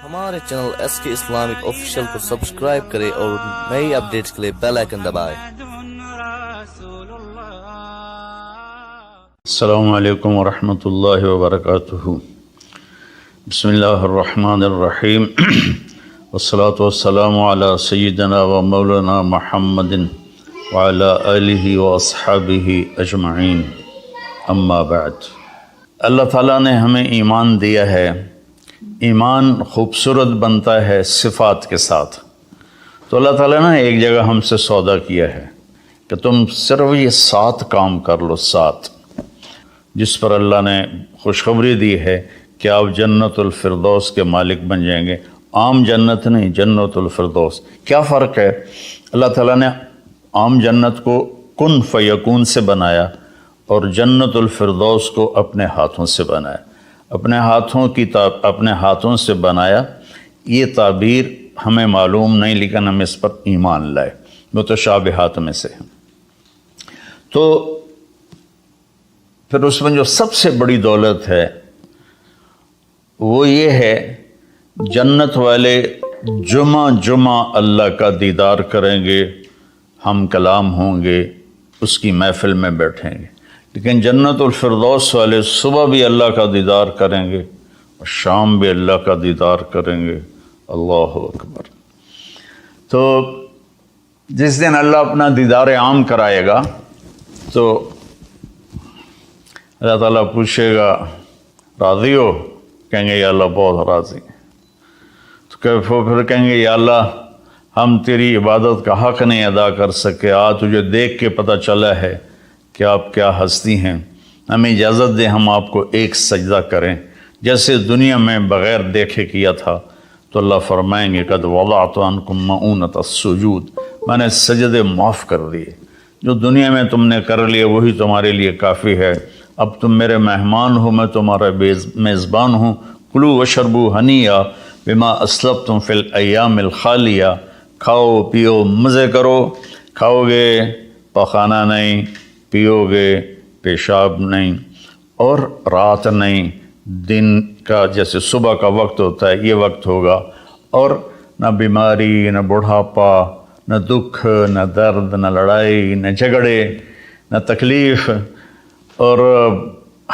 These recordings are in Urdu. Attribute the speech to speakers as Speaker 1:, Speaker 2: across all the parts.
Speaker 1: ہمارے چینل ایس کے اسلامک آفیشیل کو سبسکرائب کریں اور نئی اپڈیٹس کے لیے بیل آئکن دبائیں۔
Speaker 2: السلام علیکم ورحمۃ اللہ وبرکاتہ۔ بسم اللہ الرحمن الرحیم والصلاة والسلام علی سیدنا و مولانا محمد وعلی آلہ واصحابہ اجمعین، اما بعد۔ اللہ تعالیٰ نے ہمیں ایمان دیا ہے۔ ایمان خوبصورت بنتا ہے صفات کے ساتھ۔ تو اللہ تعالیٰ نے ایک جگہ ہم سے سودا کیا ہے کہ تم صرف یہ 7 کام کر لو، 7 جس پر اللہ نے خوشخبری دی ہے کہ آپ جنت الفردوس کے مالک بن جائیں گے۔ عام جنت نہیں، جنت الفردوس۔ کیا فرق ہے؟ اللہ تعالیٰ نے عام جنت کو کن فیکون سے بنایا اور جنت الفردوس کو اپنے ہاتھوں سے بنایا۔ اپنے ہاتھوں سے بنایا، یہ تعبیر ہمیں معلوم نہیں، لیکن ہم اس پر ایمان لائے، متشابہات میں سے۔ تو پھر اس میں جو سب سے بڑی دولت ہے وہ یہ ہے، جنت والے جمعہ اللہ کا دیدار کریں گے، ہم کلام ہوں گے، اس کی محفل میں بیٹھیں گے۔ لیکن جنت الفردوس والے صبح بھی اللہ کا دیدار کریں گے اور شام بھی اللہ کا دیدار کریں گے۔ اللہ اکبر۔ تو جس دن اللہ اپنا دیدار عام کرائے گا تو اللہ تعالیٰ پوچھے گا راضی ہو؟ کہیں گے یا اللہ بہت راضی۔ تو پھر کہیں گے یا اللہ ہم تیری عبادت کا حق نہیں ادا کر سکے، آج تجھے دیکھ کے پتہ چلا ہے کہ آپ کیا ہستی ہیں، ہمیں اجازت دیں ہم آپ کو ایک سجدہ کریں جیسے دنیا میں بغیر دیکھے کیا تھا۔ تو اللہ فرمائیں گے قد وضعت عنکم مؤونۃ السجود، میں نے سجدے معاف کر دیے، جو دنیا میں تم نے کر لیے وہی تمہارے لیے کافی ہے۔ اب تم میرے مہمان ہو، میں تمہارا میزبان ہوں۔ کلوا واشربوا ہنیئا بما اسلفتم فی الایام الخالیہ، کھاؤ پیو مزے کرو، کھاؤ گے پخانہ نہیں، پیو گے پیشاب نہیں، اور رات نہیں، دن کا جیسے صبح کا وقت ہوتا ہے یہ وقت ہوگا، اور نہ بیماری، نہ بڑھاپا، نہ دکھ، نہ درد، نہ لڑائی، نہ جھگڑے، نہ تکلیف، اور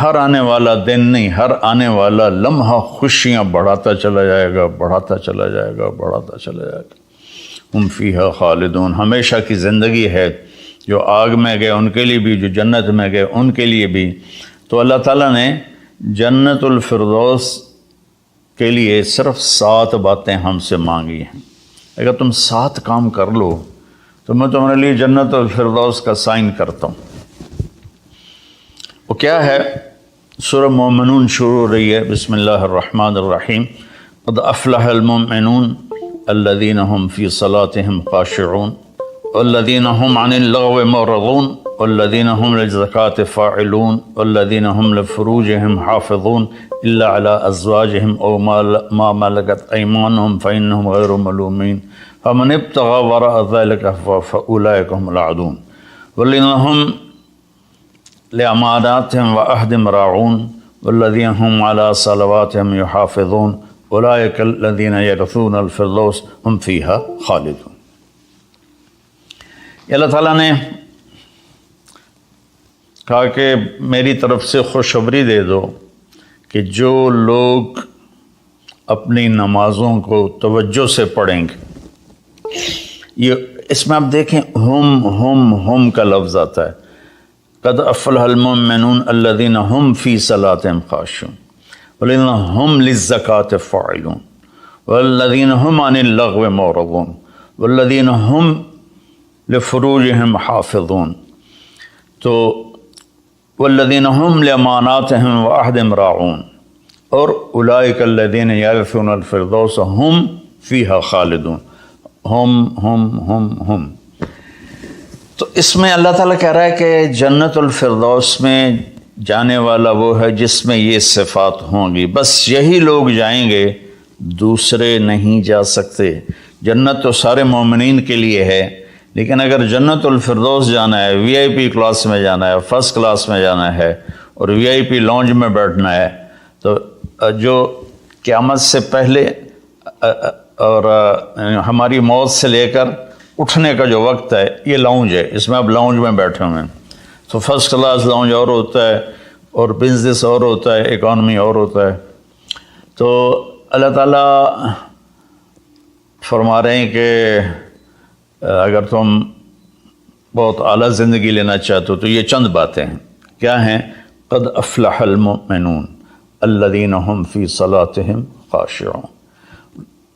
Speaker 2: ہر آنے والا دن نہیں، ہر آنے والا لمحہ خوشیاں بڑھاتا چلا جائے گا، بڑھاتا چلا جائے گا، بڑھاتا چلا جائے گا۔ ہم فیہا خالدون، ہمیشہ کی زندگی ہے، جو آگ میں گئے ان کے لیے بھی، جو جنت میں گئے ان کے لیے بھی۔ تو اللہ تعالیٰ نے جنت الفردوس کے لیے صرف 7 باتیں ہم سے مانگی ہیں۔ اگر تم 7 کام کر لو تو میں تمہارے لیے جنت الفردوس کا سائن کرتا ہوں۔ وہ کیا ہے؟ سورہ مومنون شروع ہو رہی ہے، بسم اللہ الرحمن الرحیم۔ قد افلح المؤمنون الذین هم فی صلاتهم خاشعون والذین هم عن اللغو معرضون والذین هم للزکاة فاعلون والذین هم لفروجهم حافظون الا على ازواجهم او ما ملكت ايمانهم فانهم غیر ملومین فمن ابتغى وراء ذلك فاولئک هم العادون والذین هم لأماناتهم وعهدهم راعون والذین هم على صلواتهم يحافظون اولئک الذین یرثون الفردوس هم فیها خالدون۔ اللہ تعالیٰ نے کہا کہ میری طرف سے خوشخبری دے دو کہ جو لوگ اپنی نمازوں کو توجہ سے پڑھیں گے، یہ اس میں آپ دیکھیں ہم کا لفظ آتا ہے۔ قد افلح المؤمنون الذین هم فی صلاتهم خاشعون والذین هم للزکاة فاعلون والذین هم عن اللغو معرضون والذین هم لفروجهم حافظون، تو والذین هم لاماناتهم وعهدهم راعون، اور اولئک الذین یرثون الفردوس هم فیها خالدون۔ ہم تو اس میں اللہ تعالیٰ کہہ رہا ہے کہ جنت الفردوس میں جانے والا وہ ہے جس میں یہ صفات ہوں گی، بس یہی لوگ جائیں گے، دوسرے نہیں جا سکتے۔ جنت تو سارے مومنین کے لیے ہے، لیکن اگر جنت الفردوس جانا ہے، وی آئی پی کلاس میں جانا ہے، فرسٹ کلاس میں جانا ہے اور وی آئی پی لانج میں بیٹھنا ہے، تو جو قیامت سے پہلے اور ہماری موت سے لے کر اٹھنے کا جو وقت ہے یہ لاؤنج ہے، اس میں آپ لاؤنج میں بیٹھے ہوئے ہیں، تو فرسٹ کلاس لاؤنج اور ہوتا ہے اور بزنس اور ہوتا ہے، اکانومی اور ہوتا ہے۔ تو اللہ تعالیٰ فرما رہے ہیں کہ اگر تم بہت اعلیٰ زندگی لینا چاہتے ہو تو یہ چند باتیں ہیں۔ کیا ہیں؟ قد افلح المؤمنون الذین هم فی صلاتهم خاشعون،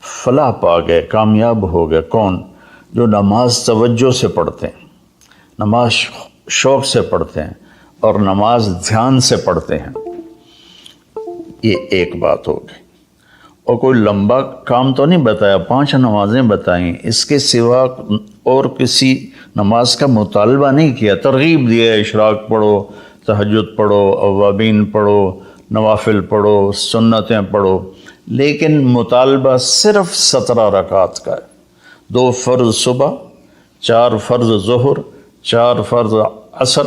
Speaker 2: فلاح پا گئے، کامیاب ہو گئے کون؟ جو نماز توجہ سے پڑھتے ہیں، نماز شوق سے پڑھتے ہیں اور نماز دھیان سے پڑھتے ہیں۔ یہ ایک بات ہوگی، اور کوئی لمبا کام تو نہیں بتایا، 5 نمازیں بتائیں، اس کے سوا اور کسی نماز کا مطالبہ نہیں کیا، ترغیب دیا ہے، اشراق پڑھو، تہجد پڑھو، اوابین پڑھو، نوافل پڑھو، سنتیں پڑھو، لیکن مطالبہ صرف 17 رکعات کا ہے، 2 فرض صبح، 4 فرض ظہر، 4 فرض عصر،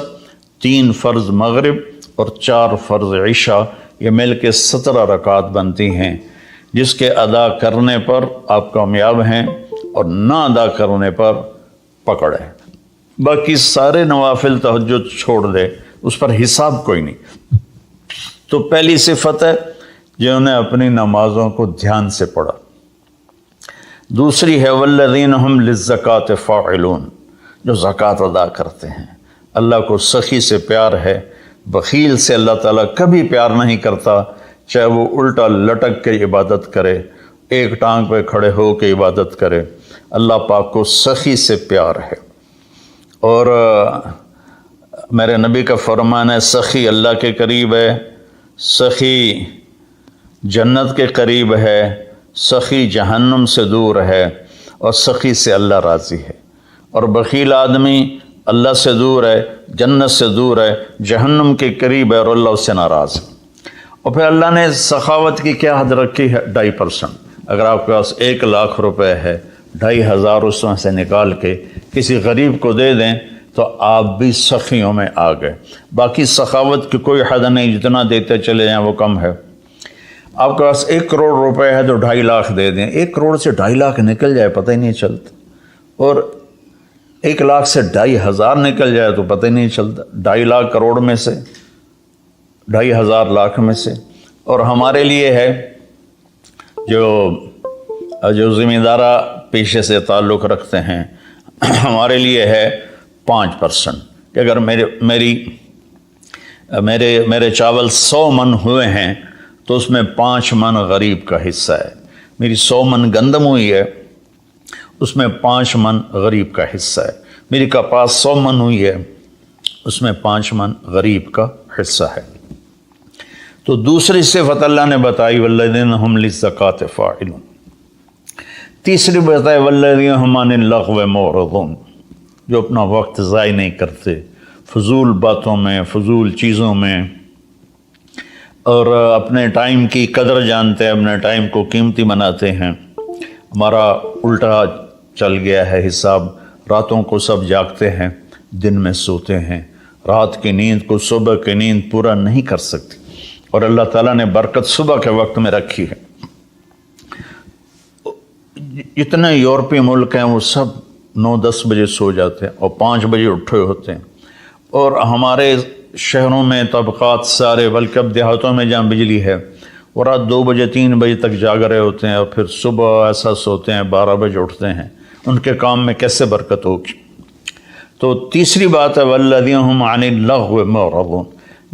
Speaker 2: 3 فرض مغرب اور 4 فرض عشاء، یہ مل کے 17 رکعات بنتی ہیں، جس کے ادا کرنے پر آپ کامیاب ہیں اور نہ ادا کرنے پر پکڑ ہے۔ باقی سارے نوافل تہجد چھوڑ دے، اس پر حساب کوئی نہیں۔ تو پہلی صفت ہے جنہوں نے اپنی نمازوں کو دھیان سے پڑھا۔ دوسری ہے والذین هم للزکاۃ فاعلون، جو زکوٰۃ ادا کرتے ہیں۔ اللہ کو سخی سے پیار ہے، بخیل سے اللہ تعالیٰ کبھی پیار نہیں کرتا، چاہے وہ الٹا لٹک کے عبادت کرے، ایک ٹانگ پہ کھڑے ہو کے عبادت کرے، اللہ پاک کو سخی سے پیار ہے۔ اور میرے نبی کا فرمان ہے سخی اللہ کے قریب ہے، سخی جنت کے قریب ہے، سخی جہنم سے دور ہے، اور سخی سے اللہ راضی ہے۔ اور بخیل آدمی اللہ سے دور ہے، جنت سے دور ہے، جہنم کے قریب ہے اور اللہ اس سے ناراض ہے۔ اور پھر اللہ نے سخاوت کی کیا حد رکھی ہے؟ 2.5%۔ اگر آپ کے پاس 1 لاکھ روپے ہے، 2,500 اس میں سے نکال کے کسی غریب کو دے دیں تو آپ بھی سخیوں میں آ گئے۔ باقی سخاوت کی کوئی حد نہیں، جتنا دیتے چلے جائیں وہ کم ہے۔ آپ کے پاس 1 کروڑ روپے ہے تو 2.5 لاکھ دے دیں، 1 کروڑ سے 2.5 لاکھ نکل جائے پتہ ہی نہیں چلتا، اور 1 لاکھ سے 2,500 نکل جائے تو پتہ ہی نہیں چلتا، 2.5 لاکھ کروڑ میں سے، 2,500 لاکھ میں سے۔ اور ہمارے لیے ہے جو ذمہ دارہ پیشے سے تعلق رکھتے ہیں، ہمارے لیے ہے 5%، کہ اگر میرے چاول 100 من ہوئے ہیں تو اس میں 5 من غریب کا حصہ ہے، میری 100 من گندم ہوئی ہے اس میں 5 من غریب کا حصہ ہے، میری کپاس 100 من ہوئی ہے اس میں 5 من غریب کا حصہ ہے۔ تو دوسری صفت اللہ نے بتائی والذین هم للزکاۃ فاعلون۔ تیسری بتائی والذین هم عن اللغو معرضون، جو اپنا وقت ضائع نہیں کرتے فضول باتوں میں، فضول چیزوں میں، اور اپنے ٹائم کی قدر جانتے ہیں، اپنے ٹائم کو قیمتی بناتے ہیں۔ ہمارا الٹا چل گیا ہے حساب، راتوں کو سب جاگتے ہیں، دن میں سوتے ہیں، رات کی نیند کو صبح کی نیند پورا نہیں کر سکتی، اور اللہ تعالیٰ نے برکت صبح کے وقت میں رکھی ہے۔ جتنے یورپی ملک ہیں وہ سب 9-10 بجے سو جاتے ہیں اور 5 بجے اٹھے ہوتے ہیں، اور ہمارے شہروں میں طبقات سارے، بلکہ اب دیہاتوں میں جہاں بجلی ہے وہ رات 2 بجے 3 بجے تک جاگ رہے ہوتے ہیں، اور پھر صبح ایسا سوتے ہیں 12 بجے اٹھتے ہیں، ان کے کام میں کیسے برکت ہوگی؟ تو تیسری بات ہے والذین هم عن اللغو معرضون،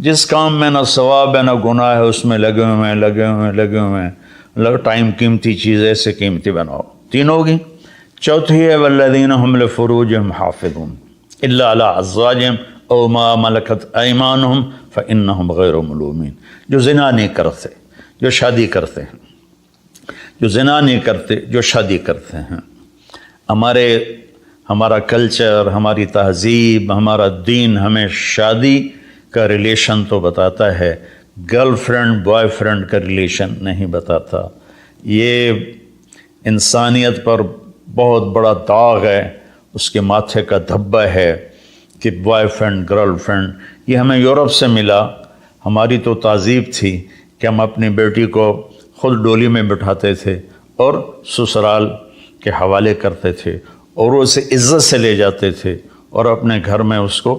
Speaker 2: جس کام میں نہ ثواب ہے نہ گناہ ہے اس میں لگے ہوئے ہیں، ٹائم قیمتی چیز ایسے قیمتی بناؤ۔ 3 ہوگی۔ چوتھی ہے والذین هم لفروجهم حافظون الا علی ازواجهم او ما ملکت ایمانهم فانهم غیر ملومین، جو زنا نہیں کرتے، جو شادی کرتے ہیں، جو زنا نہیں کرتے، جو شادی کرتے ہیں۔ ہمارا کلچر، ہماری تہذیب، ہمارا دین ہمیں شادی کا ریلیشن تو بتاتا ہے، گرل فرینڈ بوائے فرینڈ کا ریلیشن نہیں بتاتا۔ یہ انسانیت پر بہت بڑا داغ ہے، اس کے ماتھے کا دھبہ ہے کہ بوائے فرینڈ گرل فرینڈ، یہ ہمیں یورپ سے ملا۔ ہماری تو تہذیب تھی کہ ہم اپنی بیٹی کو خود ڈولی میں بٹھاتے تھے اور سسرال کے حوالے کرتے تھے اور وہ اسے عزت سے لے جاتے تھے اور اپنے گھر میں اس کو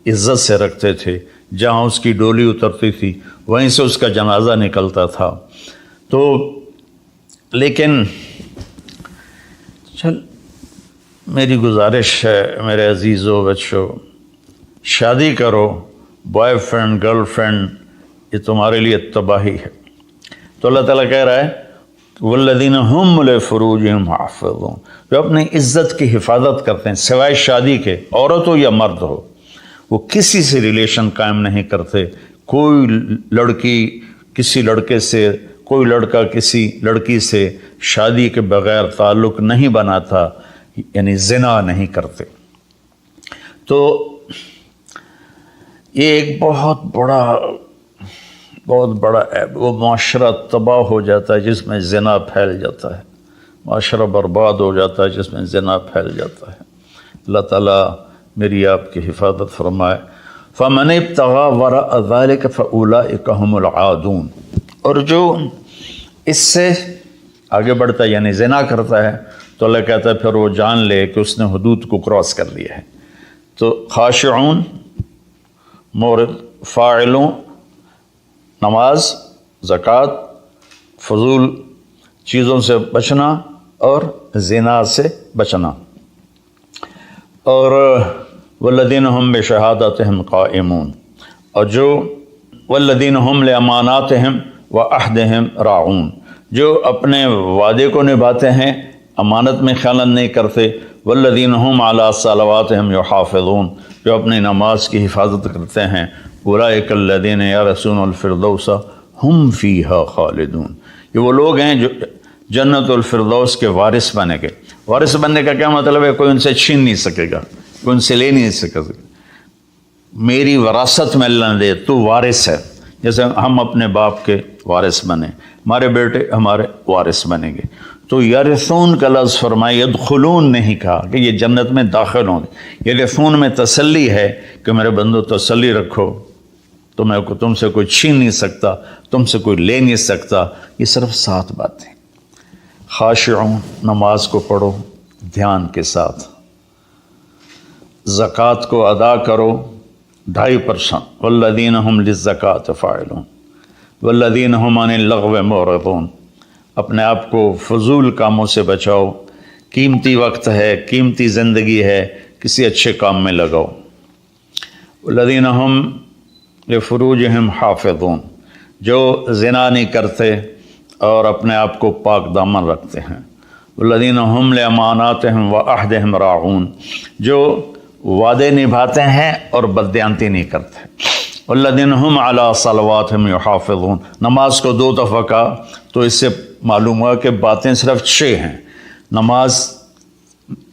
Speaker 2: عزت سے رکھتے تھے. جہاں اس کی ڈولی اترتی تھی وہیں سے اس کا جنازہ نکلتا تھا. تو لیکن میری گزارش ہے میرے عزیزو بچوں، شادی کرو، بوائے فرینڈ گرل فرینڈ یہ تمہارے لیے تباہی ہے. تو اللہ تعالیٰ کہہ رہا ہے والذین هم لفروجہم حافظون، جو اپنی عزت کی حفاظت کرتے ہیں سوائے شادی کے، عورت ہو یا مرد ہو، وہ کسی سے ریلیشن قائم نہیں کرتے. کوئی لڑکی کسی لڑکے سے، کوئی لڑکا کسی لڑکی سے شادی کے بغیر تعلق نہیں بناتا، یعنی زنا نہیں کرتے. تو یہ ایک بہت بڑا وہ معاشرہ تباہ ہو جاتا ہے جس میں زنا پھیل جاتا ہے، معاشرہ برباد ہو جاتا ہے جس میں زنا پھیل جاتا ہے. اللہ تعالیٰ میری آپ کی حفاظت فرمائے. فَمَنِ ابْتَغَىٰ وَرَاءَ ذَلِكَ فَأُولَٰئِكَ هُمُ الْعَادُونَ، اور جو اس سے آگے بڑھتا ہے یعنی زنا کرتا ہے تو اللہ کہتا ہے پھر وہ جان لے کہ اس نے حدود کو کراس کر لیا ہے. تو خاشعون، مورد، فاعلون، نماز، زکوٰۃ، فضول چیزوں سے بچنا اور زنا سے بچنا. اور والذین هم بشہادتہم قائمون، اور جو والذین هم لاماناتہم وعہدہم راعون، جو اپنے وعدے کو نبھاتے ہیں، امانت میں خیانت نہیں کرتے. والذین هم علی صلواتہم یحافظون، جو اپنی نماز کی حفاظت کرتے ہیں. اولئک الذین یرثون الفردوس هم فیہا خالدون، یہ وہ لوگ ہیں جو جنت الفردوس کے وارث بنے گے. وارث بننے کا کیا مطلب ہے؟ کوئی ان سے چھین نہیں سکے گا، کوئی ان سے لے نہیں سکے گا. میری وراثت میں اللہ نے دے، تو وارث ہے. جیسے ہم اپنے باپ کے وارث بنے، ہمارے بیٹے ہمارے وارث بنیں گے. تو یرثون کا لفظ فرمائے، یدخلون نہیں کہا کہ یہ جنت میں داخل ہوں گے. یرثون میں تسلی ہے کہ میرے بندو تسلی رکھو، تم سے کوئی چھین نہیں سکتا، تم سے کوئی لے نہیں سکتا. یہ صرف 7 باتیں. خاشعون، نماز کو پڑھو دھیان کے ساتھ، زکوٰۃ کو ادا کرو 2.5%. والذین هم للزکاۃ فاعلون والذین هم عن اللغو معرضون، اپنے آپ کو فضول کاموں سے بچاؤ. قیمتی وقت ہے، قیمتی زندگی ہے، کسی اچھے کام میں لگاؤ. والذین هم لفروجہم حافظون، جو زنا نہیں کرتے اور اپنے آپ کو پاک دامن رکھتے ہیں. والذین هم لاماناتہم وعہدہم راعون، جو وعدے نبھاتے ہیں اور بددیانتی نہیں کرتے. والذین هم علی صلواتہم یحافظون، نماز کو 2 دفعہ کہا تو اس سے معلوم ہوا کہ باتیں صرف 6 ہیں. نماز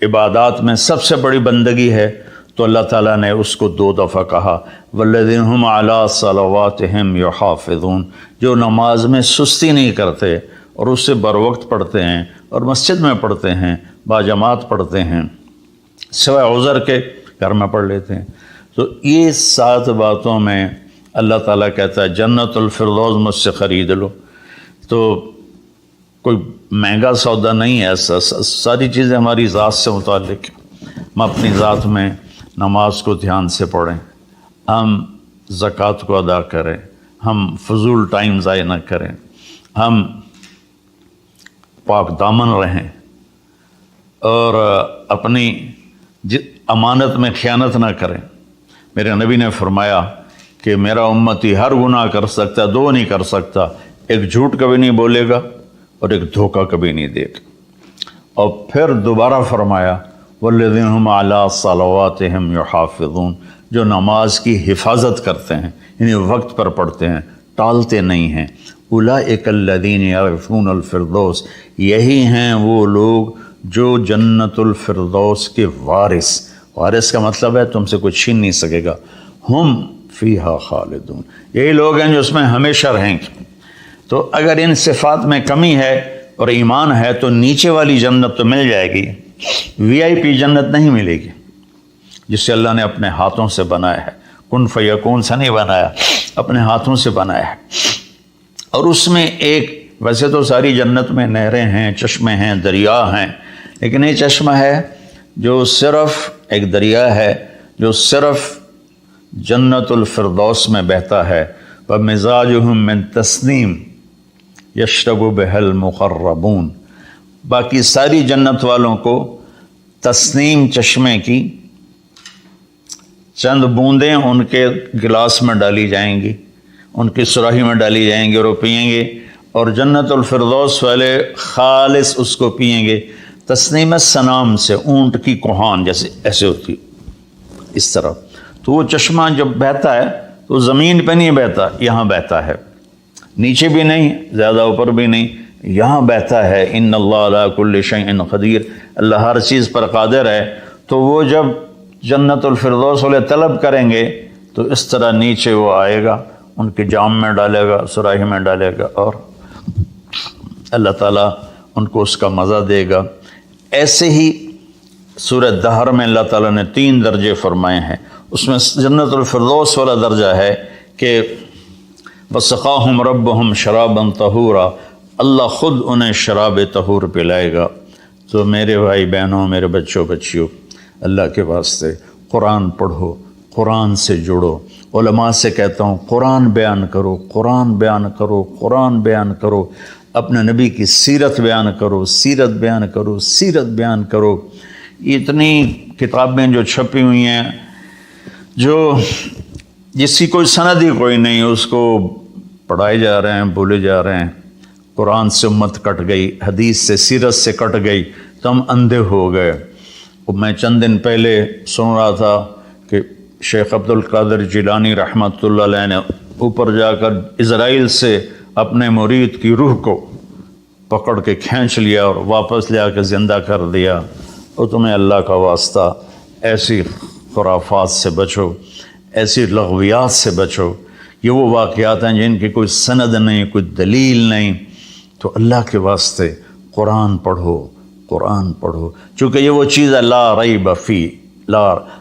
Speaker 2: عبادات میں سب سے بڑی بندگی ہے تو اللہ تعالیٰ نے اس کو 2 دفعہ کہا. والذین هم علی صلواتہم یحافظون، جو نماز میں سستی نہیں کرتے اور اس سے بر وقت پڑھتے ہیں اور مسجد میں پڑھتے ہیں، باجماعت پڑھتے ہیں، سوائے عذر کے گھر میں پڑھ لیتے ہیں. تو یہ 7 باتوں میں اللہ تعالیٰ کہتا ہے جنت الفردوس مجھ سے خرید لو. تو کوئی مہنگا سودا نہیں ہے ایسا، ساری چیزیں ہماری ذات سے متعلق ہیں. ہم اپنی ذات میں نماز کو دھیان سے پڑھیں، ہم زکوٰۃ کو ادا کریں، ہم فضول ٹائم ضائع نہ کریں، ہم پاک دامن رہیں اور اپنی امانت میں خیانت نہ کریں. میرے نبی نے فرمایا کہ میرا امتی ہر گناہ کر سکتا ہے، 2 نہیں کر سکتا، ایک جھوٹ کبھی نہیں بولے گا اور ایک دھوکہ کبھی نہیں دے گا. اور پھر دوبارہ فرمایا والذین هم علی صلواتہم یحافظون، جو نماز کی حفاظت کرتے ہیں، یعنی وقت پر پڑھتے ہیں، ٹالتے نہیں ہیں. اولئک الذین یرثون الفردوس، یہی ہیں وہ لوگ جو جنت الفردوس کے وارث کا مطلب ہے تم سے کوئی چھین نہیں سکے گا. ہم فیہا خالدون، یہی لوگ ہیں جو اس میں ہمیشہ رہیں گے. تو اگر ان صفات میں کمی ہے اور ایمان ہے تو نیچے والی جنت تو مل جائے گی، VIP جنت نہیں ملے گی جسے اللہ نے اپنے ہاتھوں سے بنایا ہے. کن فیکون سے نہیں بنایا، اپنے ہاتھوں سے بنایا ہے. اور اس میں ایک ویسے تو ساری جنت میں نہریں ہیں، چشمے ہیں، دریا ہیں، لیکن یہ چشمہ ہے جو صرف ایک دریا ہے جو صرف جنت الفردوس میں بہتا ہے، وَمِزَاجُهُم مِّن تَسْنِيمٍ يَشْرَبُ بِهَا الْمُقَرَّبُونَ۔ باقی ساری جنت والوں کو تسنیم چشمے کی چند بوندیں ان کے گلاس میں ڈالی جائیں گی، ان کی سراہی میں ڈالی جائیں گی اور وہ پئیں گے، اور جنت الفردوس والے خالص اس کو پئیں گے۔ تسنیم سنام سے اونٹ کی کوہان جیسے ایسے ہوتی اس طرح، تو وہ چشمہ جب بہتا ہے تو زمین پہ نہیں بہتا، یہاں بہتا ہے، نیچے بھی نہیں، زیادہ اوپر بھی نہیں، یہاں بہتا ہے۔ ان اللہ علی کل شیء قدیر، اللہ ہر چیز پر قادر ہے۔ تو وہ جب جنت الفردوس والے طلب کریں گے تو اس طرح نیچے وہ آئے گا، ان کے جام میں ڈالے گا، سراہی میں ڈالے گا، اور اللہ تعالیٰ ان کو اس کا مزہ دے گا۔ ایسے ہی سورہ دہر میں اللہ تعالیٰ نے 3 درجے فرمائے ہیں، اس میں جنت الفردوس والا درجہ ہے کہ وَسَقَاهُمْ رَبُّهُمْ شَرَابًا طَهُورًا، اللہ خود انہیں شراب طہور پلائے گا۔ تو میرے بھائی بہنوں، میرے بچوں بچیوں، اللہ کے واسطے قرآن پڑھو، قرآن سے جڑو۔ علماء سے کہتا ہوں قرآن بیان کرو، قرآن بیان کرو، قرآن بیان کرو، اپنے نبی کی سیرت بیان کرو، سیرت بیان کرو، سیرت بیان کرو۔ اتنی کتابیں جو چھپی ہوئی ہیں جو جس کی کوئی سند ہی کوئی نہیں، اس کو پڑھائے جا رہے ہیں، بولے جا رہے ہیں۔ قرآن سے امت کٹ گئی، حدیث سے، سیرت سے کٹ گئی، تو ہم اندھے ہو گئے۔ میں چند دن پہلے سن رہا تھا کہ شیخ عبد القادر جیلانی رحمۃ اللہ علیہ نے اوپر جا کر اسرائیل سے اپنے مرید کی روح کو پکڑ کے کھینچ لیا اور واپس لے آ کے زندہ کر دیا۔ اور تمہیں اللہ کا واسطہ ایسی خرافات سے بچو، ایسی لغویات سے بچو۔ یہ وہ واقعات ہیں جن کی کوئی سند نہیں، کوئی دلیل نہیں۔ تو اللہ کے واسطے قرآن پڑھو، قرآن پڑھو، چونکہ یہ وہ چیز ہے لا ریب فی،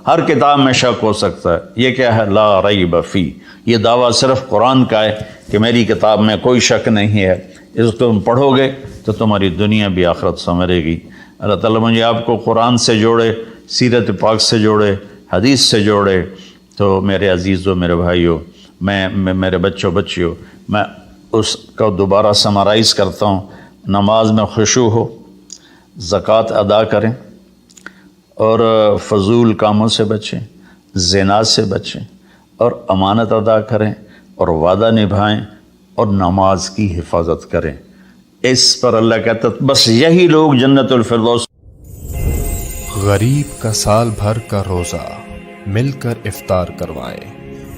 Speaker 2: ہر کتاب میں شک ہو سکتا ہے، یہ کیا ہے؟ لا ریب فی۔ یہ دعویٰ صرف قرآن کا ہے کہ میری کتاب میں کوئی شک نہیں ہے، اس کو تم پڑھو گے تو تمہاری دنیا بھی آخرت سنورے گی۔ اللہ تعالیٰ مجھے آپ کو قرآن سے جوڑے، سیرت پاک سے جوڑے، حدیث سے جوڑے۔ تو میرے عزیزوں، میرے بھائیوں، میں میرے بچوں بچیوں، میں اس کا دوبارہ سمرائز کرتا ہوں۔ نماز میں خشوع ہو، زکوٰۃ ادا کریں، اور فضول کاموں سے بچیں، زنا سے بچیں، اور امانت ادا کریں، اور وعدہ نبھائیں، اور نماز کی حفاظت کریں۔ اس پر اللہ کہتا ہے بس یہی لوگ جنت الفردوس۔
Speaker 3: غریب کا سال بھر کا روزہ، مل کر افطار کروائیں۔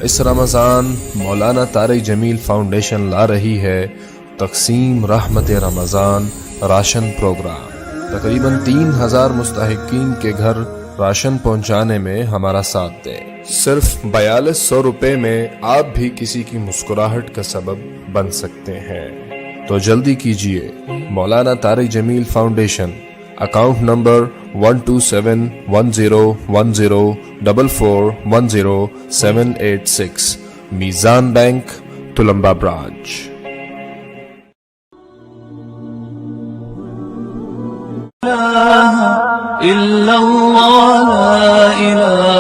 Speaker 3: اس رمضان مولانا طارق جمیل فاؤنڈیشن لا رہی ہے تقسیم رحمت رمضان راشن پروگرام۔ تقریباً 3000 مستحقین کے گھر راشن پہنچانے میں ہمارا ساتھ دیں۔ صرف 4200 روپے میں آپ بھی کسی کی مسکراہٹ کا سبب بن سکتے ہیں، تو جلدی کیجیے۔ مولانا طارق جمیل فاؤنڈیشن، اکاؤنٹ نمبر 1271004410786، میزان بینک، تلمبا برانچ۔
Speaker 4: إلا الله لا إله